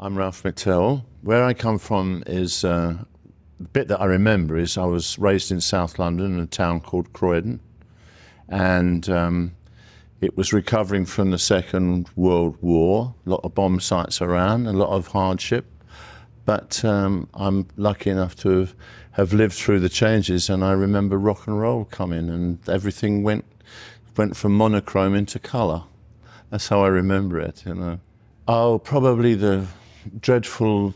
I'm Ralph McTell. Where I come from is, the bit that I remember is I was raised in South London in a town called Croydon, and it was recovering from the Second World War, a lot of bomb sites around, a lot of hardship. But I'm lucky enough to have lived through the changes, and I remember rock and roll coming, and everything went from monochrome into colour. That's how I remember it, you know. Oh, probably the dreadful,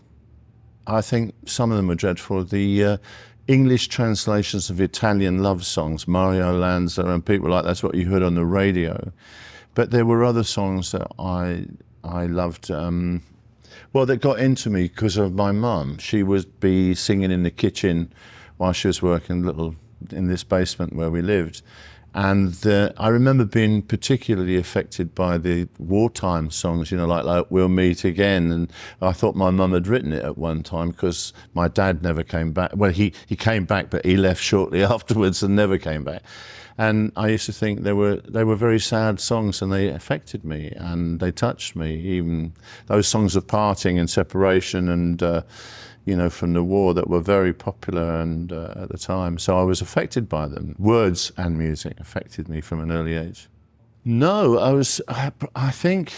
I think some of them are dreadful, the English translations of Italian love songs, Mario Lanza and people like that's what you heard on the radio. But there were other songs that I loved, that got into me because of my mum. She would be singing in the kitchen while she was working in this basement where we lived. And I remember being particularly affected by the wartime songs, you know, like We'll Meet Again. And I thought my mum had written it at one time because my dad never came back. Well, he came back, but he left shortly afterwards and never came back. And I used to think they were very sad songs, and they affected me and they touched me. Even those songs of parting and separation and from the war that were very popular and at the time. So I was affected by them. Words and music affected me from an early age. No, I think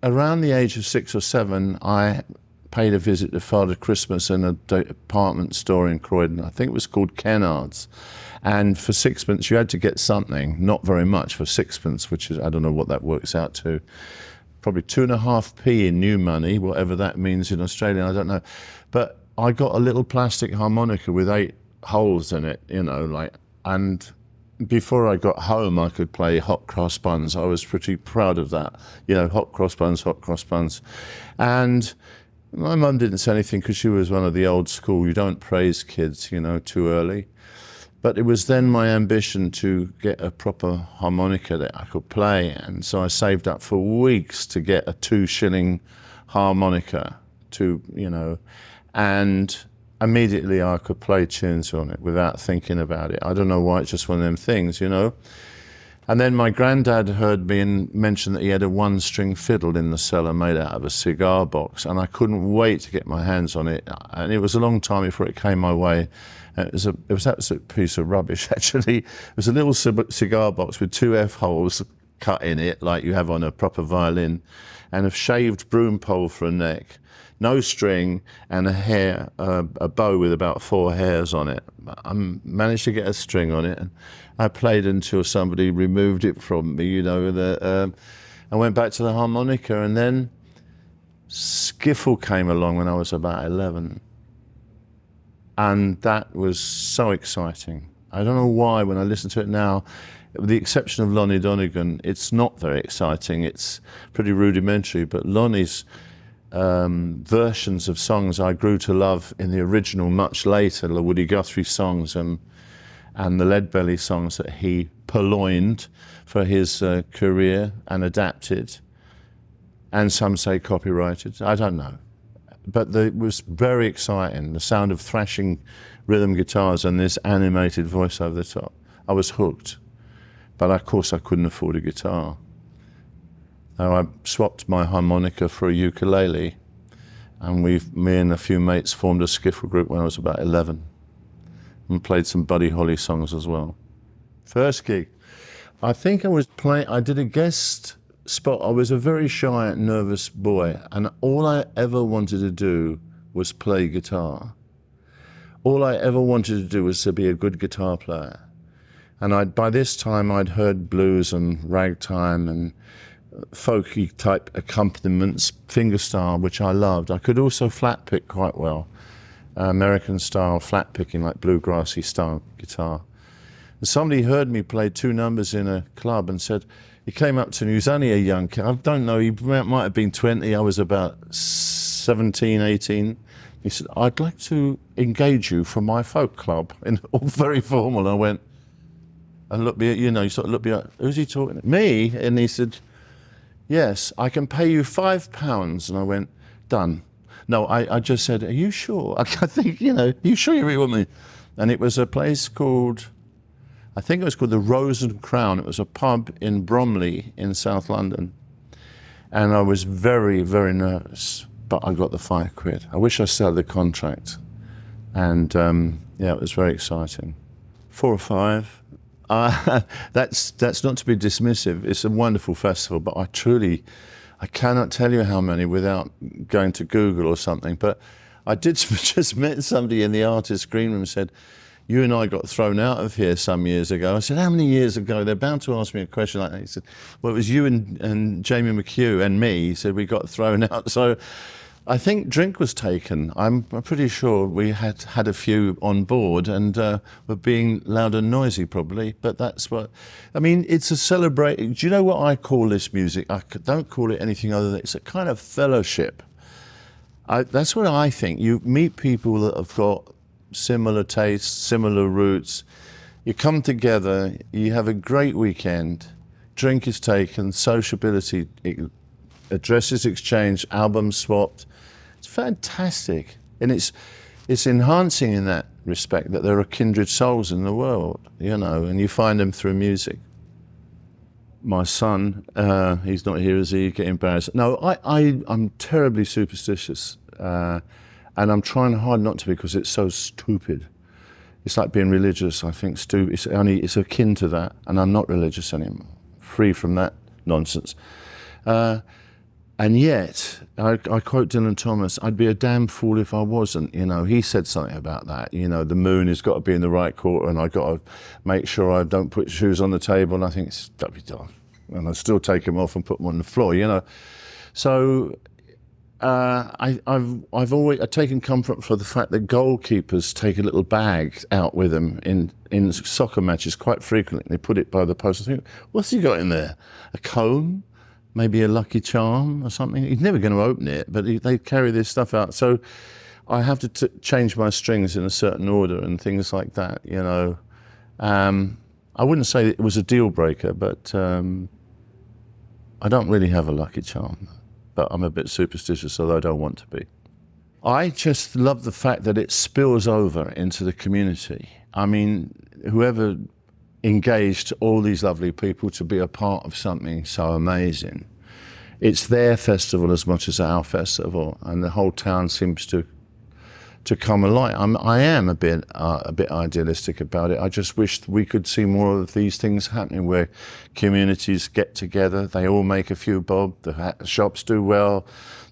around the age of 6 or 7, I paid a visit to Father Christmas in a department store in Croydon. I think it was called Kennard's. And for sixpence, you had to get something, not very much for sixpence, which is, I don't know what that works out to. Probably 2.5p in new money, whatever that means in Australia, I don't know. But I got a little plastic harmonica with 8 holes in it, and before I got home, I could play hot cross buns. I was pretty proud of that, hot cross buns. And my mum didn't say anything because she was one of the old school, you don't praise kids, too early. But it was then my ambition to get a proper harmonica that I could play. And so I saved up for weeks to get a 2-shilling harmonica and immediately I could play tunes on it without thinking about it. I don't know why, it's just one of them things, And then my granddad heard me and mentioned that he had a 1-string fiddle in the cellar made out of a cigar box, and I couldn't wait to get my hands on it. And it was a long time before it came my way. It was an absolute piece of rubbish, actually. It was a little cigar box with 2 F-holes cut in it, like you have on a proper violin, and a shaved broom pole for a neck. No string, and a bow with about 4 hairs on it. I managed to get a string on it, and I played until somebody removed it from me, I went back to the harmonica, and then skiffle came along when I was about 11. And that was so exciting. I don't know why, when I listen to it now, with the exception of Lonnie Donegan, it's not very exciting. It's pretty rudimentary, but Lonnie's versions of songs I grew to love in the original much later, the Woody Guthrie songs and the Leadbelly songs that he purloined for his career and adapted, and some say copyrighted, I don't know. But it was very exciting, the sound of thrashing rhythm guitars and this animated voice over the top. I was hooked, but of course I couldn't afford a guitar. I swapped my harmonica for a ukulele, and me and a few mates formed a skiffle group when I was about 11, and played some Buddy Holly songs as well. First gig, I think I did a guest spot. I was a very shy, nervous boy, and all I ever wanted to do was play guitar. All I ever wanted to do was to be a good guitar player. And by this time I'd heard blues and ragtime and folky type accompaniments, fingerstyle, which I loved. I could also flat pick quite well, American style flat picking, like bluegrassy style guitar. And somebody heard me play 2 numbers in a club and said, he came up to me, he was only a young kid, I don't know, he might have been 20, I was about 17, 18. He said, I'd like to engage you for my folk club, and all very formal. I went, and looked me, you sort of looked me up, who's he talking to? Me? And he said, yes, I can pay you £5. And I went, done. No, I just said, are you sure? I think, are you sure you really want me? And it was a place called, I think it was called the Rose and Crown. It was a pub in Bromley in South London. And I was very, very nervous. but I got the £5. I wish I still had the contract. And yeah, it was very exciting. 4 or 5. That's not to be dismissive. It's a wonderful festival, but I cannot tell you how many without going to Google or something. But I did just met somebody in the artist's green room and said, "You and I got thrown out of here some years ago." I said, "How many years ago?" They're bound to ask me a question like that. He said, "Well, it was you and Jamie McHugh and me." He said, "We got thrown out." So I think drink was taken. I'm pretty sure we had a few on board and were being loud and noisy probably, but that's what, I mean, it's a celebration. Do you know what I call this music? I don't call it anything other than it's a kind of fellowship. That's what I think. You meet people that have got similar tastes, similar roots. You come together, you have a great weekend, drink is taken, sociability, addresses exchanged, albums swapped. It's fantastic. And it's enhancing in that respect that there are kindred souls in the world, you know, and you find them through music. My son, he's not here, is he? Get embarrassed. No, I'm terribly superstitious. And I'm trying hard not to because it's so stupid. It's like being religious, I think. It's akin to that, and I'm not religious anymore. Free from that nonsense. And yet, I quote Dylan Thomas, "I'd be a damn fool if I wasn't." You know, he said something about that. You know, the moon has got to be in the right quarter, and I've got to make sure I don't put shoes on the table. And I think it's done. And I still take them off and put them on the floor. You know, so I've always taken comfort for the fact that goalkeepers take a little bag out with them in soccer matches quite frequently. They put it by the post. I think, what's he got in there? A comb? Maybe a lucky charm or something. He's never going to open it, but they carry this stuff out. So I have to change my strings in a certain order and things like that, you know. I wouldn't say it was a deal breaker, but I don't really have a lucky charm. But I'm a bit superstitious, although I don't want to be. I just love the fact that it spills over into the community. I mean, whoever engaged all these lovely people to be a part of something so amazing. It's their festival as much as our festival, and the whole town seems to come alive. I am a bit idealistic about it. I just wish we could see more of these things happening where communities get together, they all make a few bob, the shops do well,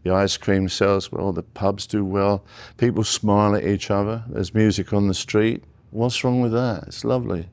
the ice cream sells well, the pubs do well, people smile at each other, there's music on the street. What's wrong with that? It's lovely.